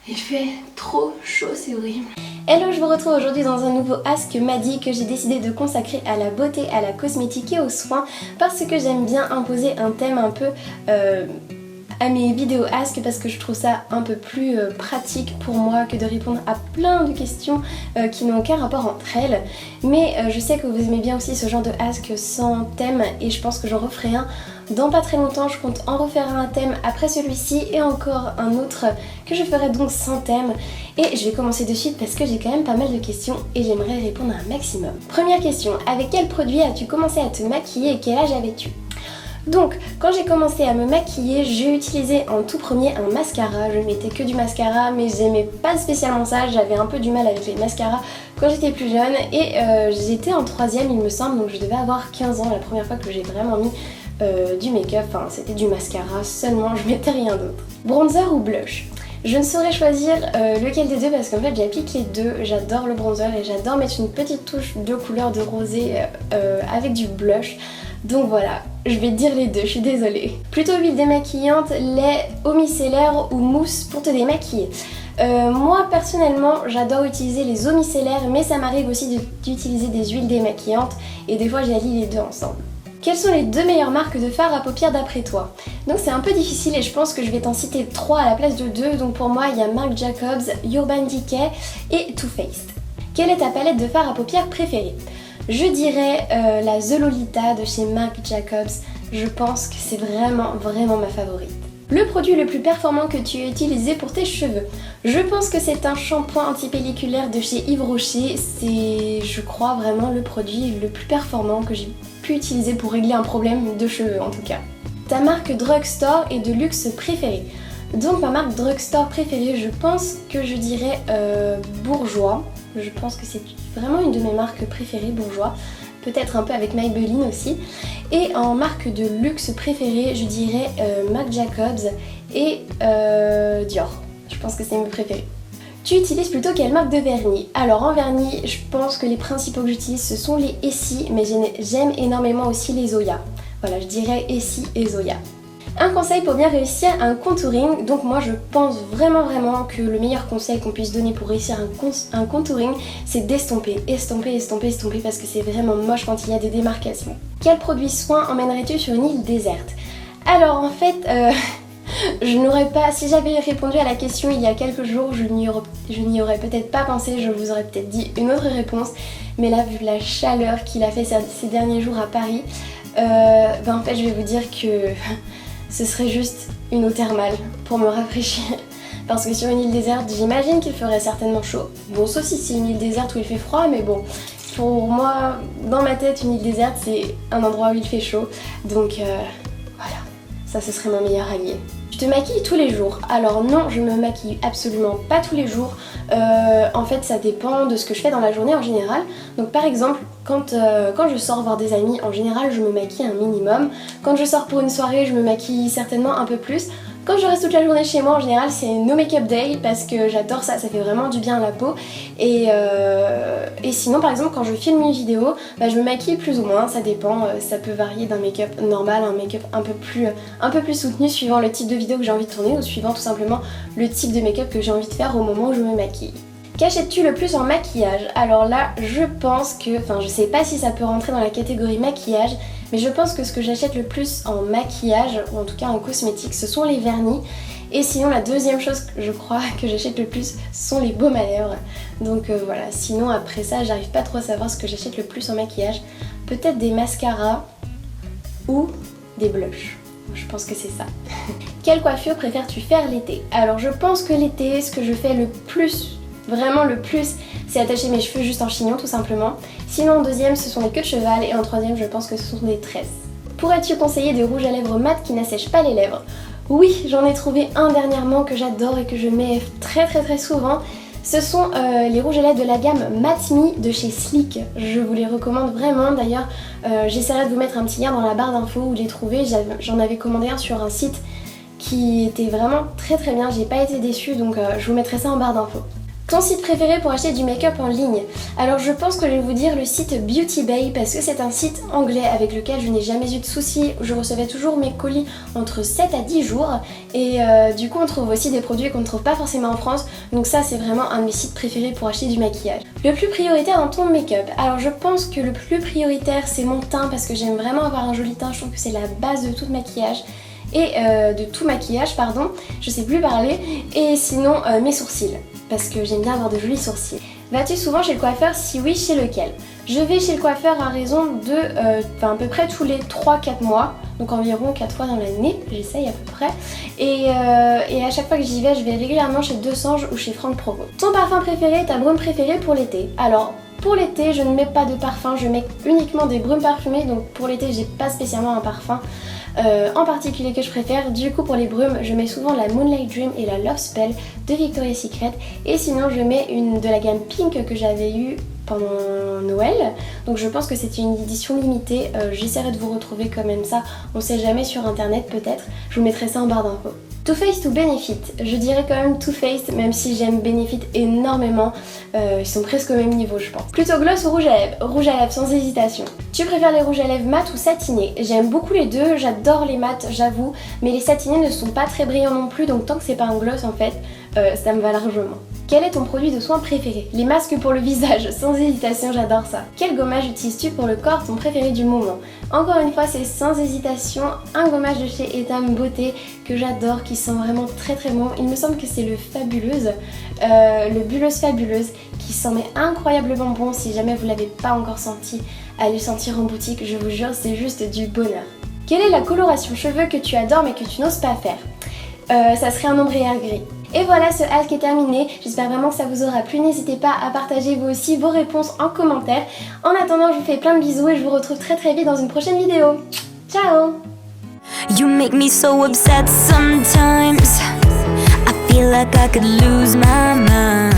Il fait trop chaud, c'est horrible. Hello, je vous retrouve aujourd'hui dans un nouveau Ask Maddy que j'ai décidé de consacrer à la beauté, à la cosmétique et aux soins parce que j'aime bien imposer un thème un peu à mes vidéos Ask parce que je trouve ça un peu plus pratique pour moi que de répondre à plein de questions qui n'ont aucun rapport entre elles. Mais je sais que vous aimez bien aussi ce genre de Ask sans thème et je pense que j'en referai un dans pas très longtemps. Je compte en refaire un thème après celui-ci et encore un autre que je ferai donc sans thème. Et je vais commencer de suite parce que j'ai quand même pas mal de questions et j'aimerais répondre à un maximum. Première question, avec quel produit as-tu commencé à te maquiller et quel âge avais-tu ? Donc, quand j'ai commencé à me maquiller, j'ai utilisé en tout premier un mascara. Je mettais que du mascara, mais j'aimais pas spécialement ça. J'avais un peu du mal avec les mascaras quand j'étais plus jeune. Et j'étais en 3ème, il me semble, donc je devais avoir 15 ans la première fois que j'ai vraiment mis du make-up. Enfin, c'était du mascara seulement, je mettais rien d'autre. Bronzer ou blush ? Je ne saurais choisir lequel des deux parce qu'en fait j'applique les deux. J'adore le bronzer et j'adore mettre une petite touche de couleur de rosé avec du blush. Donc voilà, je vais te dire les deux, je suis désolée. Plutôt huile démaquillante, lait, eau micellaire ou mousse pour te démaquiller. Moi personnellement j'adore utiliser les eaux micellaires, mais ça m'arrive aussi d'utiliser des huiles démaquillantes et des fois j'allie les deux ensemble. Quelles sont les deux meilleures marques de fard à paupières d'après toi ? Donc c'est un peu difficile et je pense que je vais t'en citer 3 à la place de 2. Donc pour moi il y a Marc Jacobs, Urban Decay et Too Faced. Quelle est ta palette de fard à paupières préférée ? Je dirais la The Lolita de chez Marc Jacobs. Je pense que c'est vraiment ma favorite. Le produit le plus performant que tu as utilisé pour tes cheveux. Je pense que c'est un shampoing antipelliculaire de chez Yves Rocher. C'est, je crois, vraiment le produit le plus performant que j'ai pu utiliser pour régler un problème de cheveux en tout cas. Ta marque drugstore et de luxe préférée. Donc ma marque drugstore préférée, je pense que je dirais Bourjois. Je pense que c'est vraiment une de mes marques préférées, Bourjois. Peut-être un peu avec Maybelline aussi. Et en marque de luxe préférée, je dirais Marc Jacobs et Dior. Je pense que c'est mes préférés. Tu utilises plutôt quelle marque de vernis ? Alors en vernis, je pense que les principaux que j'utilise ce sont les Essie, mais j'aime énormément aussi les Zoya. Voilà, je dirais Essie et Zoya. Un conseil pour bien réussir un contouring. Donc moi je pense vraiment que le meilleur conseil qu'on puisse donner pour réussir un contouring, c'est d'estomper, estomper parce que c'est vraiment moche quand il y a des démarcations. Quel produit soin emmènerais-tu sur une île déserte ? Alors en fait, je n'aurais pas, si j'avais répondu à la question il y a quelques jours, je n'y aurais peut-être pas pensé, je vous aurais peut-être dit une autre réponse. Mais là, vu la chaleur qu'il a fait ces derniers jours à Paris, en fait je vais vous dire que ce serait juste une eau thermale pour me rafraîchir. Parce que sur une île déserte, j'imagine qu'il ferait certainement chaud. Bon, sauf si c'est une île déserte où il fait froid, mais bon, pour moi, dans ma tête, une île déserte, c'est un endroit où il fait chaud. Donc voilà, ça ce serait mon meilleur allié. Tu te maquilles tous les jours? Alors non, je me maquille absolument pas tous les jours. En fait, ça dépend de ce que je fais dans la journée en général. Donc par exemple, quand je sors voir des amis, en général, je me maquille un minimum. Quand je sors pour une soirée, je me maquille certainement un peu plus. Quand je reste toute la journée chez moi, en général, c'est no make-up day parce que j'adore ça, ça fait vraiment du bien à la peau. Et sinon, par exemple, quand je filme une vidéo, je me maquille plus ou moins, ça dépend. Ça peut varier d'un make-up normal à un make-up un peu plus soutenu suivant le type de vidéo que j'ai envie de tourner ou suivant tout simplement le type de make-up que j'ai envie de faire au moment où je me maquille. Qu'achètes-tu le plus en maquillage ? Alors là, je pense que, je sais pas si ça peut rentrer dans la catégorie maquillage, mais je pense que ce que j'achète le plus en maquillage, ou en tout cas en cosmétique, ce sont les vernis. Et sinon, la deuxième chose que je crois que j'achète le plus, ce sont les baumes à lèvres. Donc voilà, sinon après ça, j'arrive pas trop à savoir ce que j'achète le plus en maquillage. Peut-être des mascaras ou des blushs. Je pense que c'est ça. Quelle coiffure préfères-tu faire l'été ? Alors je pense que l'été, ce que je fais le plus, vraiment le plus, c'est attacher mes cheveux juste en chignon tout simplement. Sinon en deuxième ce sont les queues de cheval et en troisième je pense que ce sont des tresses. Pourrais-tu conseiller des rouges à lèvres mat qui n'assèchent pas les lèvres ? Oui, j'en ai trouvé un dernièrement que j'adore et que je mets très souvent. Ce sont les rouges à lèvres de la gamme Matte Me de chez Sleek. Je vous les recommande vraiment. D'ailleurs, j'essaierai de vous mettre un petit lien dans la barre d'infos où je l'ai trouvé. J'en avais commandé un sur un site qui était vraiment très bien. J'ai pas été déçue donc je vous mettrai ça en barre d'infos. Ton site préféré pour acheter du make-up en ligne? Alors je pense que je vais vous dire le site Beauty Bay parce que c'est un site anglais avec lequel je n'ai jamais eu de soucis. Je recevais toujours mes colis entre 7 à 10 jours et du coup on trouve aussi des produits qu'on ne trouve pas forcément en France. Donc ça c'est vraiment un de mes sites préférés pour acheter du maquillage. Le plus prioritaire dans ton make-up? Alors je pense que le plus prioritaire c'est mon teint parce que j'aime vraiment avoir un joli teint. Je trouve que c'est la base de tout maquillage. Et de tout maquillage, pardon, je sais plus parler, et sinon mes sourcils, parce que j'aime bien avoir de jolis sourcils. Vas-tu souvent chez le coiffeur? Si oui, chez lequel? Je vais chez le coiffeur à raison de à peu près tous les 3-4 mois, donc environ 4 fois dans l'année, j'essaye à peu près, et à chaque fois que j'y vais, je vais régulièrement chez Deux Sanges ou chez Franck Provo. Ton parfum préféré, ta brume préférée pour l'été? Alors, pour l'été, je ne mets pas de parfum, je mets uniquement des brumes parfumées, donc pour l'été, j'ai pas spécialement un parfum en particulier que je préfère. Du coup pour les brumes je mets souvent la Moonlight Dream et la Love Spell de Victoria's Secret, et sinon je mets une de la gamme Pink que j'avais eue pendant Noël, donc je pense que c'est une édition limitée. J'essaierai de vous retrouver quand même ça, on sait jamais, sur internet peut-être, je vous mettrai ça en barre d'infos. Too Faced ou Benefit? Je dirais quand même Too Faced, même si j'aime Benefit énormément, ils sont presque au même niveau je pense. Plutôt gloss ou rouge à lèvres? Rouge à lèvres sans hésitation. Tu préfères les rouges à lèvres mat ou satinés? J'aime beaucoup les deux, j'adore les mats j'avoue, mais les satinés ne sont pas très brillants non plus, donc tant que c'est pas un gloss en fait, ça me va largement. Quel est ton produit de soin préféré? Les masques pour le visage, sans hésitation, j'adore ça. Quel gommage utilises-tu pour le corps, ton préféré du moment? Encore une fois, c'est sans hésitation un gommage de chez Etam Beauté que j'adore, qui sent vraiment très très bon. Il me semble que c'est le Fabuleuse, le Bulleuse Fabuleuse, qui sent mais incroyablement bon. Si jamais vous l'avez pas encore senti, allez le sentir en boutique, je vous jure, c'est juste du bonheur. Quelle est la coloration cheveux que tu adores mais que tu n'oses pas faire? Ça serait un ombre et air gris. Et voilà, ce hack est terminé, j'espère vraiment que ça vous aura plu, n'hésitez pas à partager vous aussi vos réponses en commentaire. En attendant, je vous fais plein de bisous et je vous retrouve très très vite dans une prochaine vidéo. Ciao! You make me so upset sometimes. I feel like I could lose my mind.